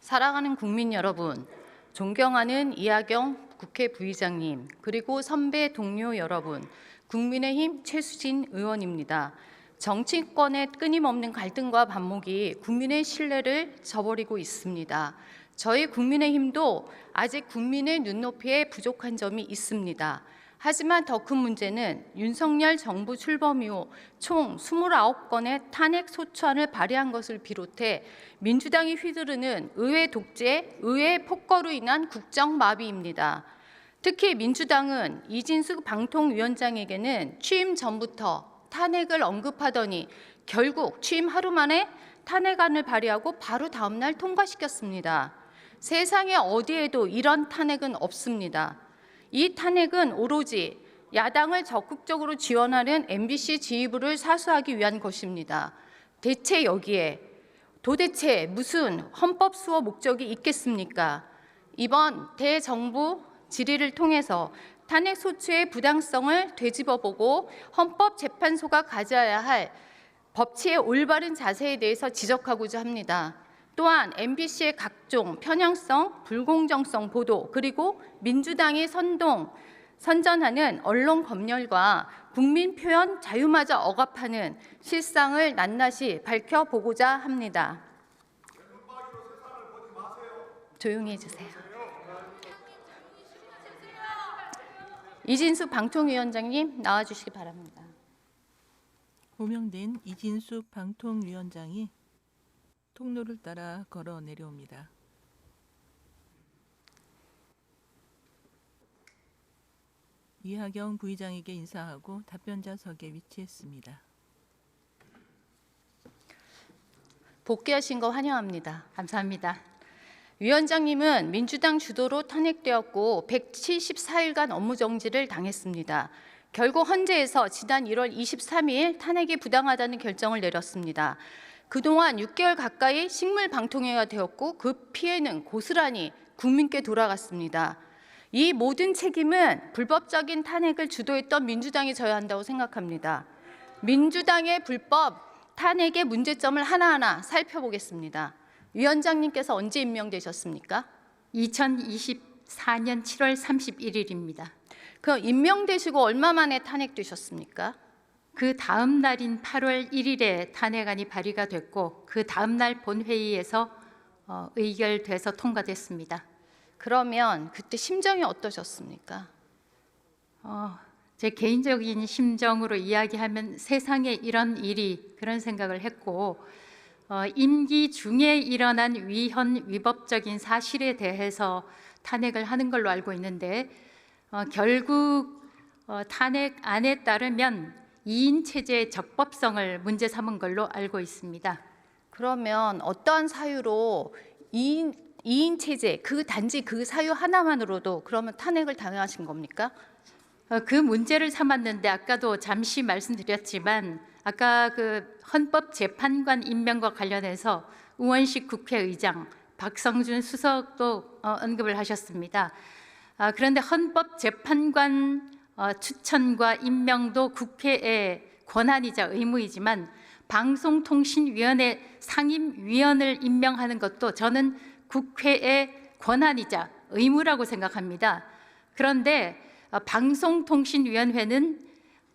사랑하는 국민 여러분, 존경하는 이하경 국회 부의장님, 그리고 선배 동료 여러분, 국민의힘 최수진 의원입니다. 정치권의 끊임없는 갈등과 반목이 국민의 신뢰를 저버리고 있습니다. 저희 국민의힘도 아직 국민의 눈높이에 부족한 점이 있습니다. 하지만 더 큰 문제는 윤석열 정부 출범 이후 총 29건의 탄핵 소추안을 발의한 것을 비롯해 민주당이 휘두르는 의회 독재, 의회 폭거로 인한 국정 마비입니다. 특히 민주당은 이진숙 방통위원장에게는 취임 전부터 탄핵을 언급하더니 결국 취임 하루 만에 탄핵안을 발의하고 바로 다음 날 통과시켰습니다. 세상에 어디에도 이런 탄핵은 없습니다. 이 탄핵은 오로지 야당을 적극적으로 지원하는 MBC 지휘부를 사수하기 위한 것입니다. 대체 여기에 도대체 무슨 헌법 수호 목적이 있겠습니까? 이번 대정부 질의를 통해서 탄핵 소추의 부당성을 되짚어보고 헌법재판소가 가져야 할 법치의 올바른 자세에 대해서 지적하고자 합니다. 또한 MBC의 각종 편향성, 불공정성 보도, 그리고 민주당이 선전하는 언론 검열과 국민 표현 자유마저 억압하는 실상을 낱낱이 밝혀보고자 합니다. 조용히 해주세요. 이진숙 방통위원장님 나와주시기 바랍니다. 호명된 이진숙 방통위원장이 통로를 따라 걸어 내려옵니다. 이하경 부의장에게 인사하고 답변자석에 위치했습니다. 복귀하신 거 환영합니다. 감사합니다. 위원장님은 민주당 주도로 탄핵되었고 174일간 업무정지를 당했습니다. 결국 헌재에서 지난 1월 23일 탄핵이 부당하다는 결정을 내렸습니다. 그동안 6개월 가까이 식물방통위가 되었고 그 피해는 고스란히 국민께 돌아갔습니다. 이 모든 책임은 불법적인 탄핵을 주도했던 민주당이 져야 한다고 생각합니다. 민주당의 불법 탄핵의 문제점을 하나하나 살펴보겠습니다. 위원장님께서 언제 임명되셨습니까? 2024년 7월 31일입니다. 그럼 임명되시고 얼마 만에 탄핵되셨습니까? 그 다음 날인 8월 1일에 탄핵안이 발의가 됐고 그 다음 날 본회의에서 의결돼서 통과됐습니다. 그러면 그때 심정이 어떠셨습니까? 제 개인적인 심정으로 이야기하면 세상에 이런 일이 그런 생각을 했고 임기 중에 일어난 위헌 위법적인 사실에 대해서 탄핵을 하는 걸로 알고 있는데 결국 탄핵안에 따르면 2인 체제의 적법성을 문제 삼은 걸로 알고 있습니다. 그러면 어떠한 사유로 2인 체제, 단지 그 사유 하나만으로도 그러면 탄핵을 당하신 겁니까? 그 문제를 삼았는데 아까도 잠시 말씀드렸지만 아까 그 헌법재판관 임명과 관련해서 우원식 국회의장, 박성준 수석도 언급을 하셨습니다. 그런데 헌법재판관 추천과 임명도 국회의 권한이자 의무이지만 방송통신위원회 상임위원을 임명하는 것도 저는 국회의 권한이자 의무라고 생각합니다. 그런데 방송통신위원회는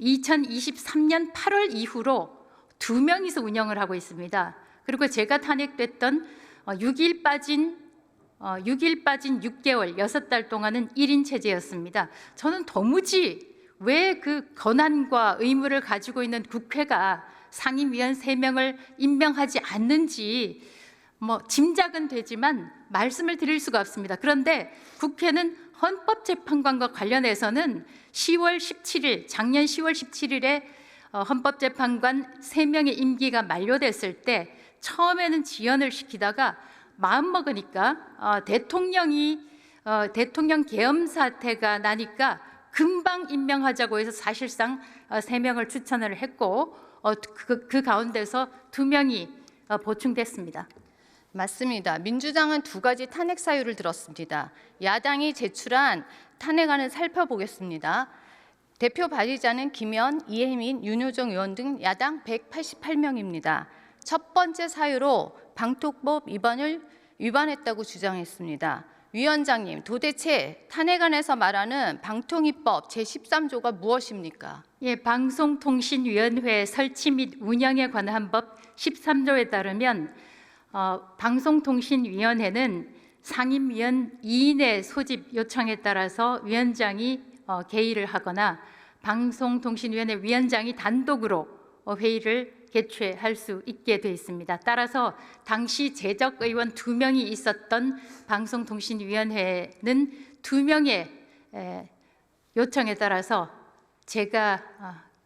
2023년 8월 이후로 2명이서 운영을 하고 있습니다. 그리고 제가 탄핵됐던 6일 빠진 6개월, 6달 동안은 1인 체제였습니다. 저는 도무지 왜 그 권한과 의무를 가지고 있는 국회가 상임위원 3명을 임명하지 않는지 짐작은 되지만 말씀을 드릴 수가 없습니다. 그런데 국회는 헌법재판관과 관련해서는 10월 17일, 작년 10월 17일에 헌법재판관 3명의 임기가 만료됐을 때 처음에는 지연을 시키다가 마음먹으니까 대통령 계엄 사태가 나니까 금방 임명하자고 해서 사실상 3명을 추천을 했고 그 가운데서 2명이 보충됐습니다. 맞습니다. 민주당은 2가지 탄핵 사유를 들었습니다. 야당이 제출한 탄핵안을 살펴보겠습니다. 대표 발의자는 김현, 이혜민, 윤효정 의원 등 야당 188명입니다. 첫 번째 사유로 방통법 위반을 위반했다고 주장했습니다. 위원장님, 도대체 탄핵안에서 말하는 방통위법 제13조가 무엇입니까? 예, 방송통신위원회 설치 및 운영에 관한 법 13조에 따르면 방송통신위원회는 상임위원 2인의 소집 요청에 따라서 위원장이 개의를 하거나 방송통신위원회 위원장이 단독으로 회의를 개최할 수 있게 되어 있습니다. 따라서 당시 재적 의원 2명이 있었던 방송통신위원회는 2명의 요청에 따라서 제가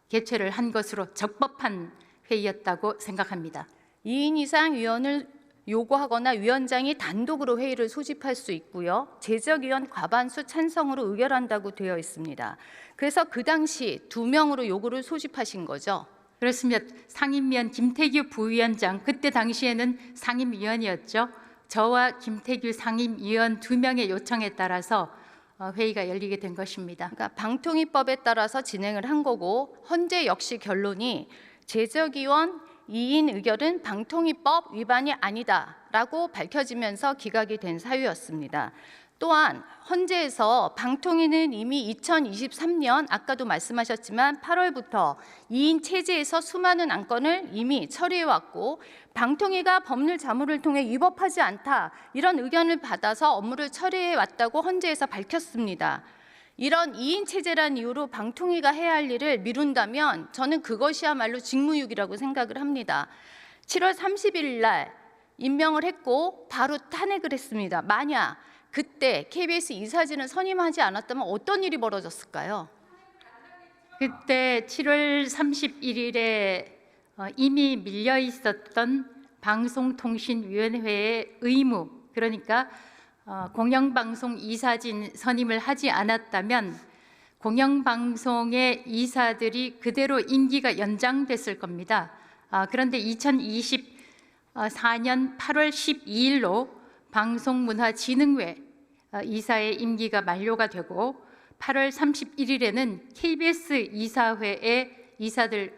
개최를 한 것으로 적법한 회의였다고 생각합니다. 2인 이상 위원을 요구하거나 위원장이 단독으로 회의를 소집할 수 있고요. 재적위원 과반수 찬성으로 의결한다고 되어 있습니다. 그래서 그 당시 2명으로 요구를 소집하신 거죠? 그렇습니다. 상임위원 김태규 부위원장, 그때 당시에는 상임위원이었죠. 저와 김태규 상임위원 2명의 요청에 따라서 회의가 열리게 된 것입니다. 그러니까 방통위법에 따라서 진행을 한 거고, 헌재 역시 결론이 재적위원 2인 의결은 방통위법 위반이 아니다라고 밝혀지면서 기각이 된 사유였습니다. 또한 헌재에서 방통위는 이미 2023년 아까도 말씀하셨지만 8월부터 2인 체제에서 수많은 안건을 이미 처리해왔고 방통위가 법률 자문을 통해 위법하지 않다 이런 의견을 받아서 업무를 처리해왔다고 헌재에서 밝혔습니다. 이런 2인 체제란 이유로 방통위가 해야 할 일을 미룬다면 저는 그것이야말로 직무유기라고 생각을 합니다. 7월 30일 날 임명을 했고 바로 탄핵을 했습니다. 만약 그때 KBS 이사진을 선임하지 않았다면 어떤 일이 벌어졌을까요? 그때 7월 31일에 이미 밀려 있었던 방송통신위원회의 의무, 그러니까 공영방송 이사진 선임을 하지 않았다면 공영방송의 이사들이 그대로 임기가 연장됐을 겁니다. 그런데 2024년 8월 12일로 방송문화진흥회 이사의 임기가 만료가 되고 8월 31일에는 KBS 이사회의 이사들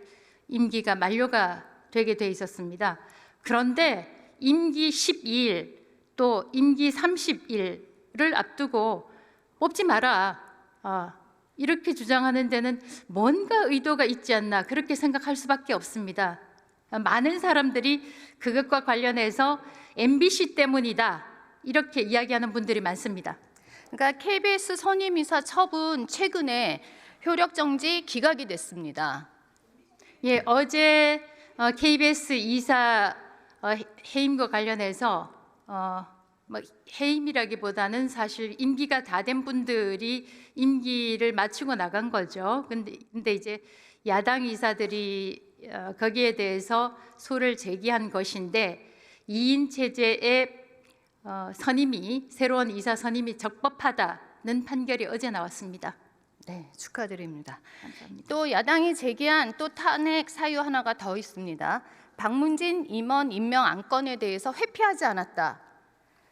임기가 만료가 되게 돼 있었습니다. 그런데 임기 12일 또 임기 30일을 앞두고 뽑지 마라 이렇게 주장하는 데는 뭔가 의도가 있지 않나 그렇게 생각할 수밖에 없습니다. 많은 사람들이 그것과 관련해서 MBC 때문이다 이렇게 이야기하는 분들이 많습니다. 그러니까 KBS 선임이사 처분 최근에 효력정지 기각이 됐습니다. 예, 어제 KBS 이사 해임과 관련해서 해임이라기보다는 사실 임기가 다 된 분들이 임기를 마치고 나간 거죠. 근데 이제 야당 이사들이 거기에 대해서 소를 제기한 것인데 2인 체제의 선임이 새로운 이사 선임이 적법하다는 판결이 어제 나왔습니다. 네, 축하드립니다. 감사합니다. 또 야당이 제기한 또 탄핵 사유 하나가 더 있습니다. 박문진 임원 임명 안건에 대해서 회피하지 않았다.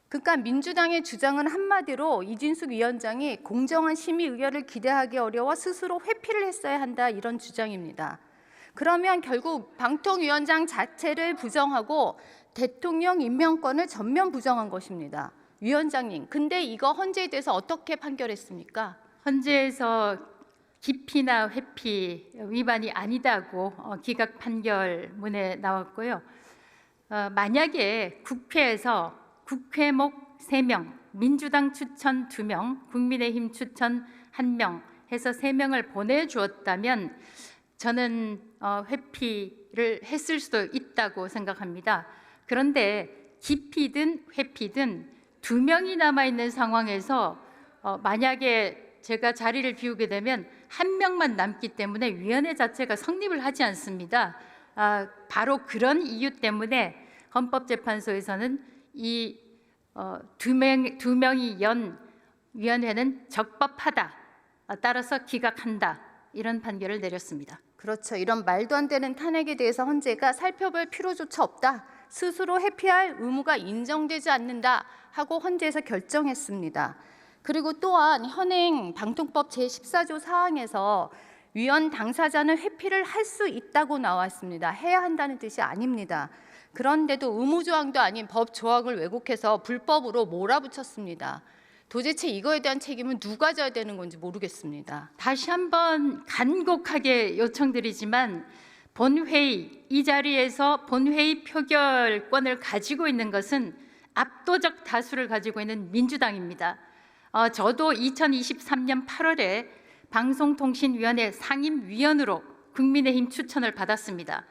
그러니까 민주당의 주장은 한마디로 이진숙 위원장이 공정한 심의 의결을 기대하기 어려워 스스로 회피를 했어야 한다 이런 주장입니다. 그러면 결국 방통위원장 자체를 부정하고 대통령 임명권을 전면 부정한 것입니다. 위원장님, 근데 이거 헌재에 대해서 어떻게 판결했습니까? 헌재에서 기피나 회피 위반이 아니다고 기각 판결문에 나왔고요. 만약에 국회에서 국회목 3명, 민주당 추천 2명, 국민의힘 추천 1명 해서 3명을 보내주었다면 저는 회피를 했을 수도 있다고 생각합니다. 그런데 기피든 회피든 2명이 남아있는 상황에서 만약에 제가 자리를 비우게 되면 1명만 남기 때문에 위원회 자체가 성립을 하지 않습니다. 바로 그런 이유 때문에 헌법재판소에서는 이 두 명이 연 위원회는 적법하다. 따라서 기각한다. 이런 판결을 내렸습니다. 그렇죠. 이런 말도 안 되는 탄핵에 대해서 헌재가 살펴볼 필요조차 없다. 스스로 회피할 의무가 인정되지 않는다 하고 헌재에서 결정했습니다. 그리고 또한 현행 방통법 제14조 사항에서 위원 당사자는 회피를 할 수 있다고 나와 있습니다. 해야 한다는 뜻이 아닙니다. 그런데도 의무조항도 아닌 법 조항을 왜곡해서 불법으로 몰아붙였습니다. 도대체 이거에 대한 책임은 누가 져야 되는 건지 모르겠습니다. 다시 한번 간곡하게 요청드리지만 본회의 이 자리에서 본회의 표결권을 가지고 있는 것은 압도적 다수를 가지고 있는 민주당입니다. 저도 2023년 8월에 방송통신위원회 상임위원으로 국민의힘 추천을 받았습니다.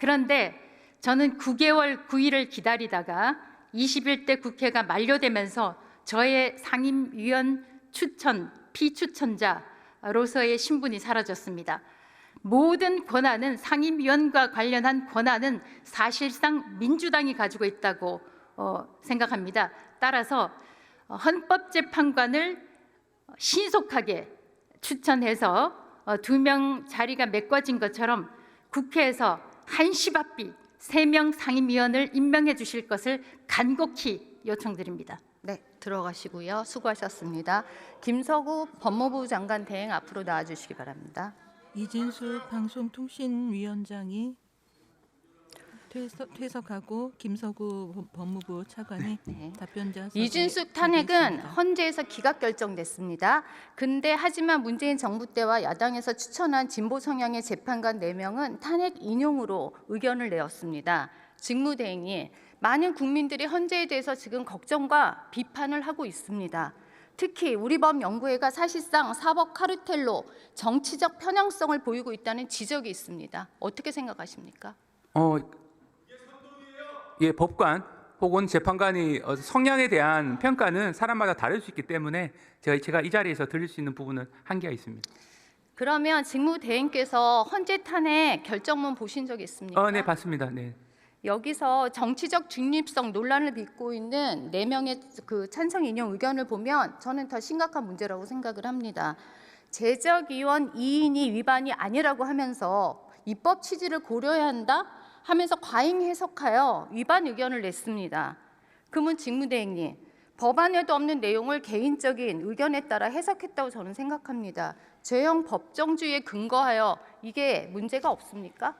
그런데 저는 9개월 9일을 기다리다가 21대 국회가 만료되면서 저의 상임위원 추천 피추천자로서의 신분이 사라졌습니다. 모든 권한은 상임위원과 관련한 권한은 사실상 민주당이 가지고 있다고 생각합니다. 따라서 헌법재판관을 신속하게 추천해서 2명 자리가 메꿔진 것처럼 국회에서 한시바삐 3명 상임위원을 임명해 주실 것을 간곡히 요청드립니다. 네, 들어가시고요. 수고하셨습니다. 김서구 법무부 장관 대행 앞으로 나와주시기 바랍니다. 이진숙 방송통신위원장이 퇴석하고 김서구 법무부 차관이 네. 답변자 이준숙 탄핵은 헌재에서 기각 결정됐습니다. 근데 하지만 문재인 정부 때와 야당에서 추천한 진보 성향의 재판관 4명은 탄핵 인용으로 의견을 내었습니다. 직무대행이 많은 국민들이 헌재에 대해서 지금 걱정과 비판을 하고 있습니다. 특히 우리법연구회가 사실상 사법 카르텔로 정치적 편향성을 보이고 있다는 지적이 있습니다. 어떻게 생각하십니까? 예, 법관 혹은 재판관이 성향에 대한 평가는 사람마다 다를 수 있기 때문에 제가 이 자리에서 드릴 수 있는 부분은 한계가 있습니다. 그러면 직무대행께서 헌재 탄핵 결정문 보신 적 있습니까? 네, 봤습니다. 네. 여기서 정치적 중립성 논란을 빚고 있는 4명의 그 찬성 인용 의견을 보면 저는 더 심각한 문제라고 생각을 합니다. 제적위원 2인이 위반이 아니라고 하면서 입법 취지를 고려해야 한다 하면서 과잉 해석하여 위반 의견을 냈습니다. 그러면 직무대행님, 법안에도 없는 내용을 개인적인 의견에 따라 해석했다고 저는 생각합니다. 죄형 법정주의에 근거하여 이게 문제가 없습니까?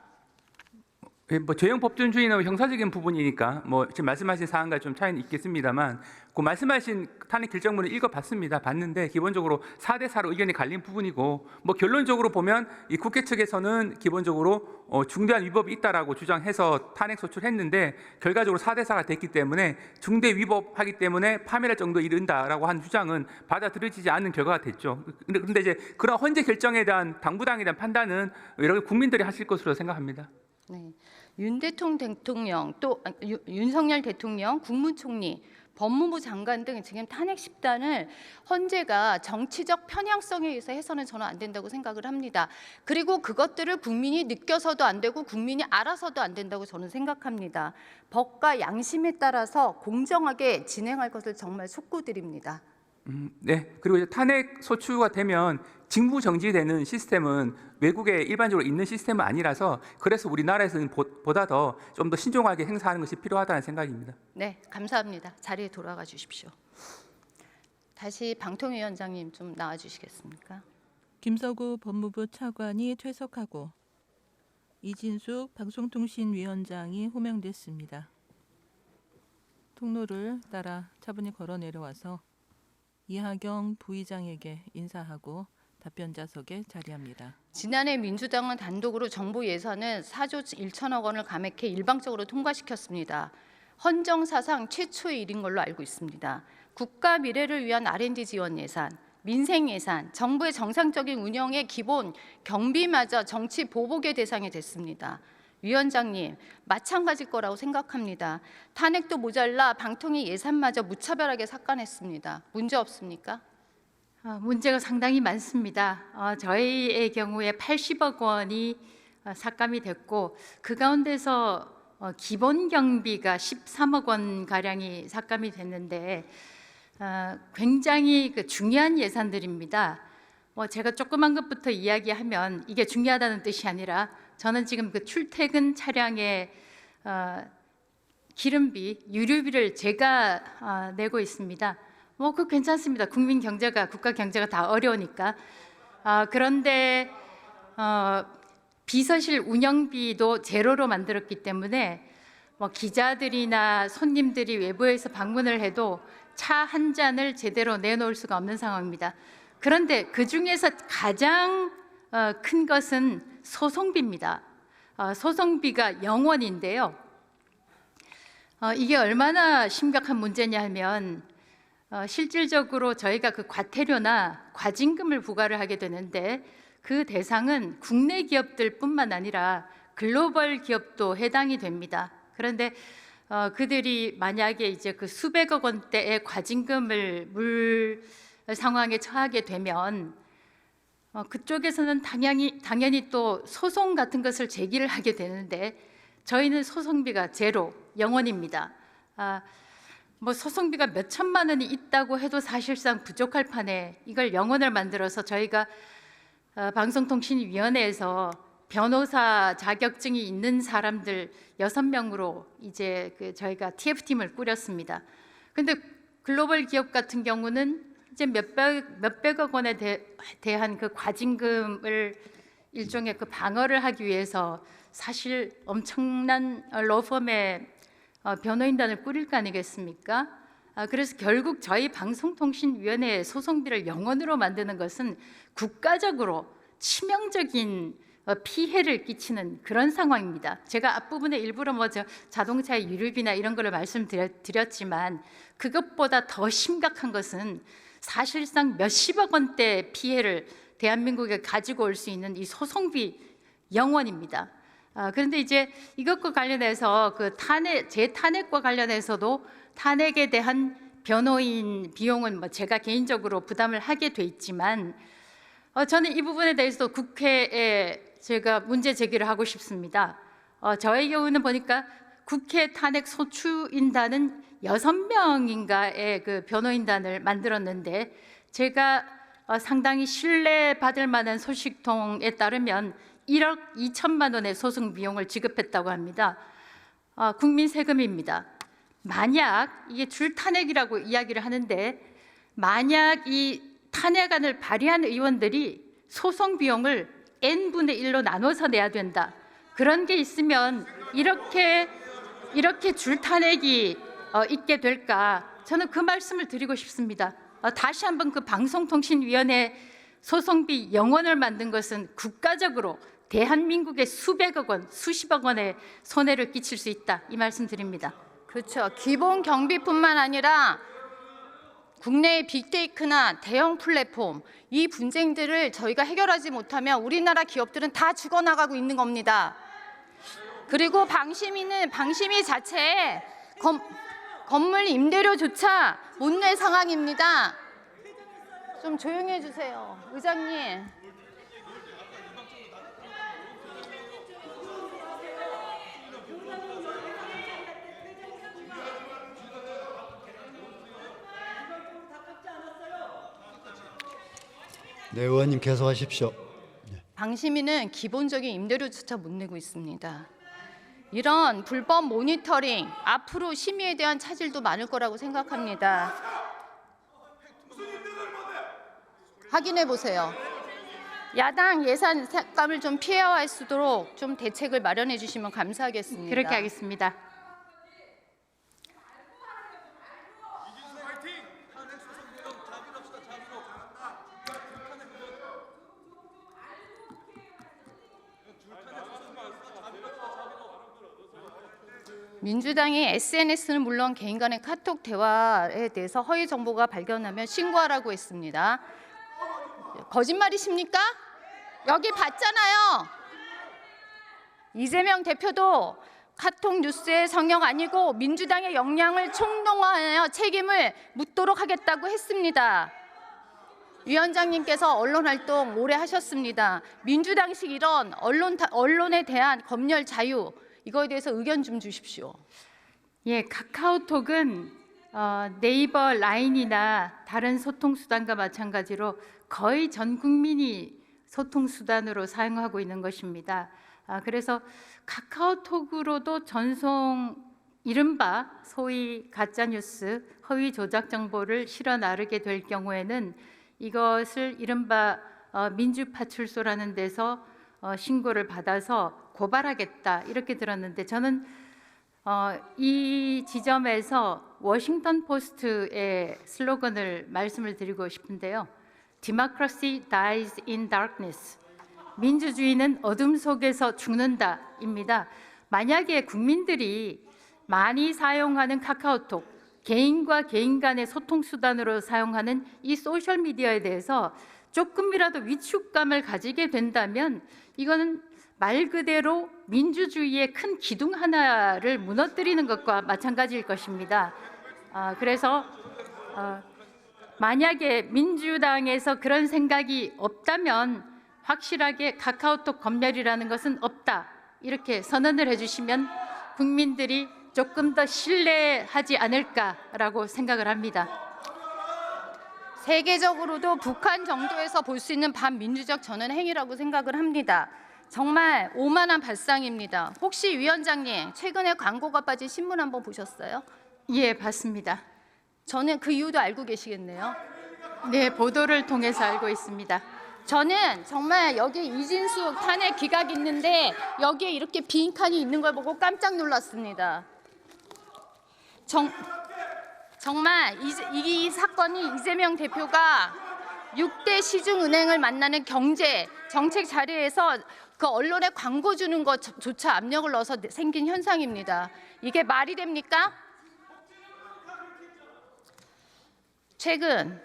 죄형 법정주의는 형사적인 부분이니까 지금 말씀하신 사안과 좀 차이는 있겠습니다만 그 말씀하신 탄핵 결정문을 읽어봤습니다. 봤는데 기본적으로 4대4로 의견이 갈린 부분이고 결론적으로 보면 이 국회 측에서는 기본적으로 중대한 위법이 있다라고 주장해서 탄핵 소출했는데 결과적으로 4대4가 됐기 때문에 중대 위법하기 때문에 파면할 정도에 이른다라고 한 주장은 받아들여지지 않는 결과가 됐죠. 그런데 이제 그런 헌재 결정에 대한 당부당에 대한 판단은 여러 국민들이 하실 것으로 생각합니다. 네, 윤 대통령 또 윤석열 대통령, 국무총리, 법무부 장관 등 지금 탄핵 10단을 헌재가 정치적 편향성에 의해서 해서는 저는 안 된다고 생각을 합니다. 그리고 그것들을 국민이 느껴서도 안 되고 국민이 알아서도 안 된다고 저는 생각합니다. 법과 양심에 따라서 공정하게 진행할 것을 정말 촉구드립니다. 네. 그리고 이제 탄핵 소추가 되면 직무 정지되는 시스템은 외국에 일반적으로 있는 시스템은 아니라서 그래서 우리나라에서는 보다 더 좀 더 신중하게 행사하는 것이 필요하다는 생각입니다. 네, 감사합니다. 자리에 돌아가 주십시오. 다시 방통위원장님 좀 나와 주시겠습니까? 김서구 법무부 차관이 퇴석하고 이진숙 방송통신위원장이 호명됐습니다. 통로를 따라 차분히 걸어 내려와서 이하경 부의장에게 인사하고 답변자석에 자리합니다. 지난해 민주당은 단독으로 정부 예산은 4조 1천억 원을 감액해 일방적으로 통과시켰습니다. 헌정사상 최초의 일인 걸로 알고 있습니다. 국가 미래를 위한 R&D 지원 예산, 민생 예산, 정부의 정상적인 운영의 기본 경비마저 정치 보복의 대상이 됐습니다. 위원장님, 마찬가지일 거라고 생각합니다. 탄핵도 모자라 방통위 예산마저 무차별하게 삭감했습니다. 문제 없습니까? 문제가 상당히 많습니다. 저희의 경우에 80억 원이 삭감이 됐고 그 가운데서 기본 경비가 13억 원 가량이 삭감이 됐는데 굉장히 중요한 예산들입니다. 제가 조그만 것부터 이야기하면 이게 중요하다는 뜻이 아니라 저는 지금 그 출퇴근 차량의 기름비, 유류비를 제가 내고 있습니다. 그 괜찮습니다. 국민 경제가, 국가 경제가 다 어려우니까. 그런데 비서실 운영비도 제로로 만들었기 때문에 뭐 기자들이나 손님들이 외부에서 방문을 해도 차 한 잔을 제대로 내놓을 수가 없는 상황입니다. 그런데 그 중에서 가장 큰 것은 소송비입니다. 소송비가 0원인데요. 이게 얼마나 심각한 문제냐 하면 실질적으로 저희가 그 과태료나 과징금을 부과를 하게 되는데 그 대상은 국내 기업들뿐만 아니라 글로벌 기업도 해당이 됩니다. 그런데 그들이 만약에 이제 그 수백억 원대의 과징금을 물 상황에 처하게 되면 그쪽에서는 당연히 또 소송 같은 것을 제기를 하게 되는데 저희는 소송비가 제로, 0원입니다. 뭐 소송비가 몇 천만 원이 있다고 해도 사실상 부족할 판에 이걸 0원을 만들어서 저희가 방송통신위원회에서 변호사 자격증이 있는 사람들 6명으로 이제 저희가 TF팀을 꾸렸습니다. 근데 글로벌 기업 같은 경우는 이제 몇백억 원에 대한 그 과징금을 일종의 그 방어를 하기 위해서 사실 엄청난 로펌의 변호인단을 꾸릴 거 아니겠습니까? 그래서 결국 저희 방송통신위원회의 소송비를 0원으로 만드는 것은 국가적으로 치명적인 피해를 끼치는 그런 상황입니다. 제가 앞부분에 일부러 뭐 자동차의 유류비나 이런 거를 말씀드렸지만 그것보다 더 심각한 것은 사실상 몇십억 원대 피해를 대한민국에 가지고 올 수 있는 이 소송비 0원입니다. 그런데 이제 이것과 관련해서 그 재탄핵과 관련해서도 탄핵에 대한 변호인 비용은 뭐 제가 개인적으로 부담을 하게 돼 있지만 저는 이 부분에 대해서도 국회에 제가 문제 제기를 하고 싶습니다. 저의 경우는 보니까 국회 탄핵 소추인단은 6명인가의 그 변호인단을 만들었는데 제가 상당히 신뢰받을 만한 소식통에 따르면 1억 2천만 원의 소송 비용을 지급했다고 합니다. 국민 세금입니다. 만약 이게 줄탄핵이라고 이야기를 하는데 만약 이 탄핵안을 발의한 의원들이 소송 비용을 n분의 1로 나눠서 내야 된다. 그런 게 있으면 이렇게 줄탄핵이 있게 될까? 저는 그 말씀을 드리고 싶습니다. 다시 한번 그 방송통신위원회 소송비 0원을 만든 것은 국가적으로 대한민국의 수백억 원, 수십억 원의 손해를 끼칠 수 있다. 이 말씀 드립니다. 그렇죠. 기본 경비뿐만 아니라 국내의 빅테이크나 대형 플랫폼 이 분쟁들을 저희가 해결하지 못하면 우리나라 기업들은 다 죽어나가고 있는 겁니다. 그리고 방심이 자체에 건물 임대료조차 못 낼 상황입니다. 좀 조용히 해주세요, 의장님. 네, 의원님 계속하십시오. 방심위는 기본적인 임대료조차 못 내고 있습니다. 이런 불법 모니터링 앞으로 심의에 대한 차질도 많을 거라고 생각합니다. 확인해 보세요. 야당 예산 삭감을 좀 피해갈 수 있도록 좀 대책을 마련해 주시면 감사하겠습니다. 그렇게 하겠습니다. 민주당이 SNS는 물론 개인 간의 카톡 대화에 대해서 허위 정보가 발견하면 신고하라고 했습니다. 거짓말이십니까? 여기 봤잖아요. 이재명 대표도 카톡 뉴스의 성역 아니고 민주당의 역량을 총동원하여 책임을 묻도록 하겠다고 했습니다. 위원장님께서 언론 활동 오래 하셨습니다. 민주당식 이런 언론에 대한 검열 자유 이거에 대해서 의견 좀 주십시오. 예, 카카오톡은 네이버 라인이나 다른 소통 수단과 마찬가지로 거의 전 국민이 소통 수단으로 사용하고 있는 것입니다. 그래서 카카오톡으로도 전송 이른바 소위 가짜 뉴스, 허위 조작 정보를 실어 나르게 될 경우에는 이것을 이른바 민주파출소라는 데서 신고를 받아서 고발하겠다 이렇게 들었는데 저는 이 지점에서 워싱턴 포스트의 슬로건을 말씀을 드리고 싶은데요. Democracy dies in darkness. 민주주의는 어둠 속에서 죽는다입니다. 만약에 국민들이 많이 사용하는 카카오톡, 개인과 개인 간의 소통 수단으로 사용하는 이 소셜 미디어에 대해서 조금이라도 위축감을 가지게 된다면 이거는 말 그대로 민주주의의 큰 기둥 하나를 무너뜨리는 것과 마찬가지일 것입니다. 그래서 만약에 민주당에서 그런 생각이 없다면 확실하게 카카오톡 검열이라는 것은 없다, 이렇게 선언을 해주시면 국민들이 조금 더 신뢰하지 않을까라고 생각을 합니다. 세계적으로도 북한 정도에서 볼 수 있는 반민주적 전원 행위라고 생각을 합니다. 정말 오만한 발상입니다. 혹시 위원장님, 최근에 광고가 빠진 신문 한번 보셨어요? 예, 봤습니다. 저는 그 이유도 알고 계시겠네요. 네, 보도를 통해서 알고 있습니다. 저는 정말 여기 이진숙 탄핵 기각이 있는데 여기에 이렇게 빈칸이 있는 걸 보고 깜짝 놀랐습니다. 정말 이 사건이 이재명 대표가 6대 시중은행을 만나는 경제 정책 자리에서 그 언론에 광고 주는 것조차 압력을 넣어서 생긴 현상입니다. 이게 말이 됩니까? 최근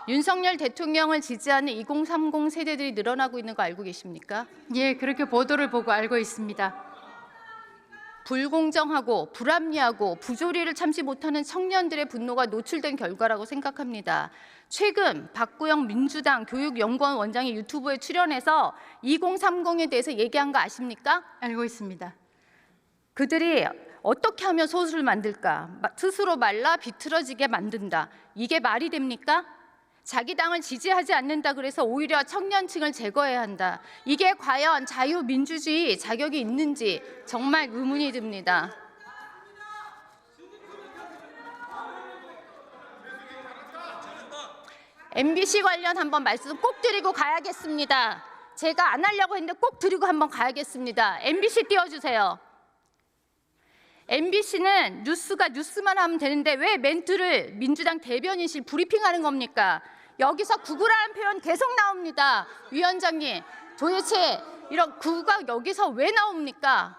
윤석열 대통령을 지지하는 2030 세대들이 늘어나고 있는 거 알고 계십니까? 예, 그렇게 보도를 보고 알고 있습니다. 불공정하고 불합리하고 부조리를 참지 못하는 청년들의 분노가 노출된 결과라고 생각합니다. 최근 박구영 민주당 교육연구원 원장이 유튜브에 출연해서 2030에 대해서 얘기한 거 아십니까? 알고 있습니다. 그들이 어떻게 하면 소수를 만들까? 스스로 말라 비틀어지게 만든다. 이게 말이 됩니까? 자기 당을 지지하지 않는다 그래서 오히려 청년층을 제거해야 한다. 이게 과연 자유민주주의 자격이 있는지 정말 의문이 듭니다. MBC 관련 한번 말씀 꼭 드리고 가야겠습니다. 제가 안 하려고 했는데 꼭 드리고 한번 가야겠습니다. MBC 띄워주세요. MBC는 뉴스가 뉴스만 하면 되는데 왜 멘트를 민주당 대변인실 브리핑하는 겁니까? 여기서 구구라는 표현 계속 나옵니다. 위원장님, 도대체 이런 구구가 여기서 왜 나옵니까?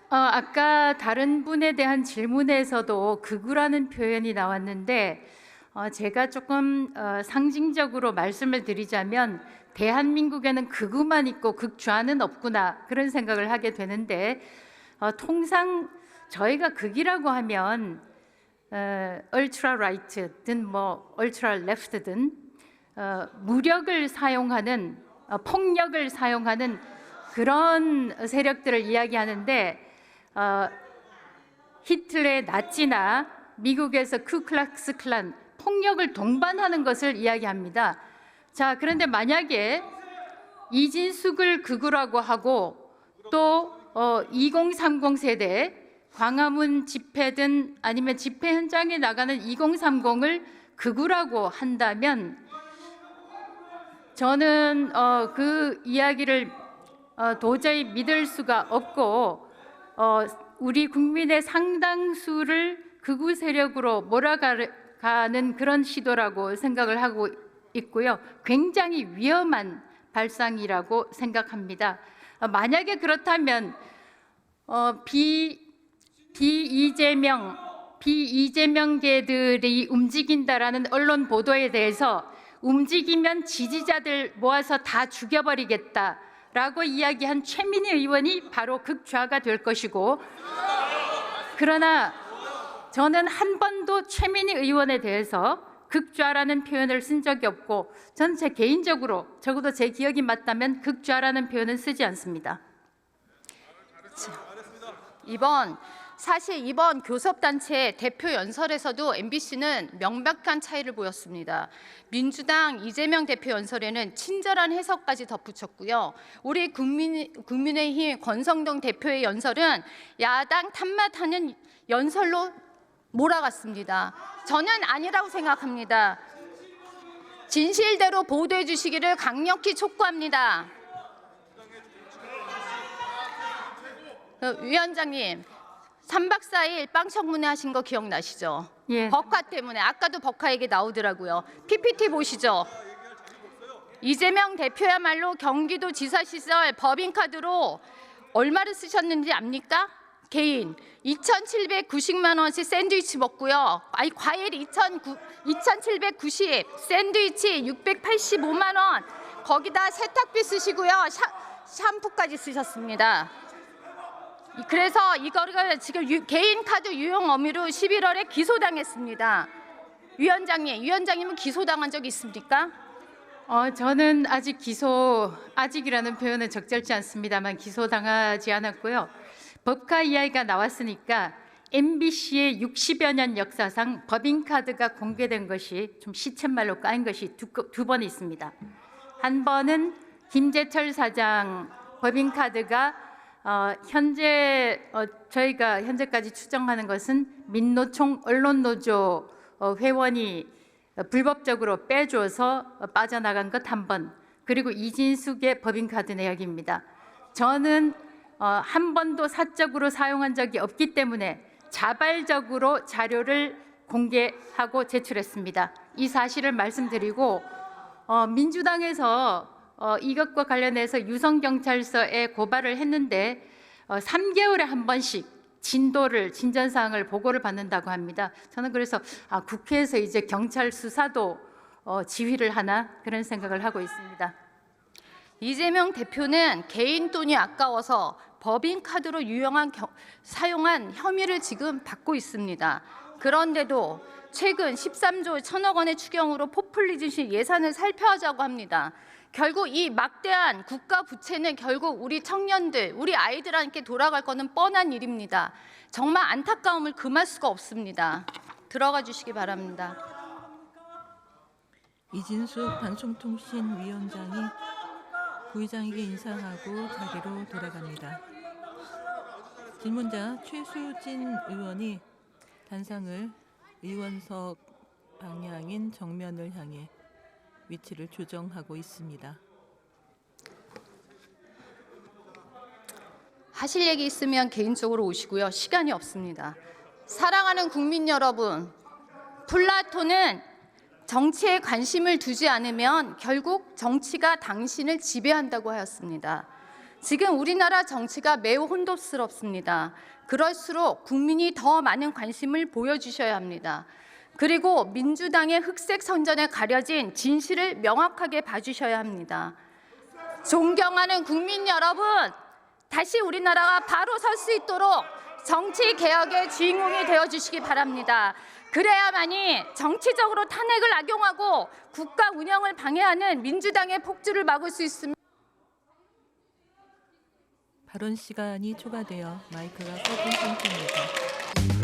아까 다른 분에 대한 질문에서도 극우라는 표현이 나왔는데 제가 조금 상징적으로 말씀을 드리자면 대한민국에는 극우만 있고 극좌는 없구나, 그런 생각을 하게 되는데 통상 저희가 극이라고 하면 ultra right든 뭐 ultra left든 무력을 사용하는 폭력을 사용하는 그런 세력들을 이야기하는데 히틀러의 나치나 미국에서 쿠클락스 클란 폭력을 동반하는 것을 이야기합니다. 자, 그런데 만약에 이진숙을 극우라고 하고 또 2030 세대 광화문 집회든 아니면 집회 현장에 나가는 2030을 극우라고 한다면 저는 그 이야기를 도저히 믿을 수가 없고 우리 국민의 상당수를 극우 세력으로 몰아가는 그런 시도라고 생각을 하고 있고요. 굉장히 위험한 발상이라고 생각합니다. 만약에 그렇다면 비이재명계들이 움직인다라는 언론 보도에 대해서 움직이면 지지자들 모아서 다 죽여버리겠다라고 이야기한 최민희 의원이 바로 극좌가 될 것이고, 그러나 저는 한 번도 최민희 의원에 대해서 극좌라는 표현을 쓴 적이 없고 저는 제 개인적으로 적어도 제 기억이 맞다면 극좌라는 표현은 쓰지 않습니다. 사실 이번 교섭단체 대표 연설에서도 MBC는 명백한 차이를 보였습니다. 민주당 이재명 대표 연설에는 친절한 해석까지 덧붙였고요. 우리 국민의힘 권성동 대표의 연설은 야당 탓맛하는 연설로 몰아갔습니다. 저는 아니라고 생각합니다. 진실대로 보도해 주시기를 강력히 촉구합니다. 위원장님, 3박 4일 빵 청문회 하신 거 기억나시죠? 예. 법카 때문에 아까도 법카 얘기 나오더라고요. PPT 보시죠. 이재명 대표야말로 경기도지사 시절 법인카드로 얼마를 쓰셨는지 압니까? 개인 2,790만 원씩 샌드위치 먹고요. 아니 과일 2,790, 샌드위치 685만 원. 거기다 세탁비 쓰시고요. 샴푸까지 쓰셨습니다. 그래서 이거를 지금 개인 카드 유용 혐의로 11월에 기소당했습니다. 위원장님은 기소당한 적 있습니까? 저는 아직이라는 표현은 적절치 않습니다만 기소당하지 않았고요. 법카 이야기가 나왔으니까 MBC의 60여 년 역사상 법인카드가 공개된 것이 좀 시쳇말로 까인 것이 두 번 있습니다. 한 번은 김재철 사장 법인카드가 저희가 현재까지 추정하는 것은 민노총 언론노조 회원이 불법적으로 빼줘서 빠져나간 것 한 번, 그리고 이진숙의 법인카드 내역입니다. 저는 한 번도 사적으로 사용한 적이 없기 때문에 자발적으로 자료를 공개하고 제출했습니다. 이 사실을 말씀드리고 민주당에서 이것과 관련해서 유성경찰서에 고발을 했는데 3개월에 한 번씩 진전사항을 보고를 받는다고 합니다. 저는 그래서 국회에서 이제 경찰 수사도 지휘를 하나 그런 생각을 하고 있습니다. 이재명 대표는 개인 돈이 아까워서 법인카드로 사용한 혐의를 지금 받고 있습니다. 그런데도 최근 13조 1천억 원의 추경으로 포퓰리즘식 예산을 살펴하자고 합니다. 결국 이 막대한 국가 부채는 결국 우리 청년들, 우리 아이들한테 돌아갈 거는 뻔한 일입니다. 정말 안타까움을 금할 수가 없습니다. 들어가 주시기 바랍니다. 이진숙 방송통신위원장이 부의장에게 인사하고 자리로 돌아갑니다. 질문자 최수진 의원이 단상을 의원석 방향인 정면을 향해 위치를 조정하고 있습니다. 하실 얘기 있으면 개인적으로 오시고요. 시간이 없습니다. 사랑하는 국민 여러분, 플라톤은 정치에 관심을 두지 않으면 결국 정치가 당신을 지배한다고 하였습니다. 지금 우리나라 정치가 매우 혼돈스럽습니다. 그럴수록 국민이 더 많은 관심을 보여주셔야 합니다. 그리고 민주당의 흑색 선전에 가려진 진실을 명확하게 봐주셔야 합니다. 존경하는 국민 여러분, 다시 우리나라가 바로 설 수 있도록 정치 개혁의 주인공이 되어주시기 바랍니다. 그래야만이 정치적으로 탄핵을 악용하고 국가 운영을 방해하는 민주당의 폭주를 막을 수 있습니다. 발언 시간이 초과되어 마이크가 꺼진 상태입니다.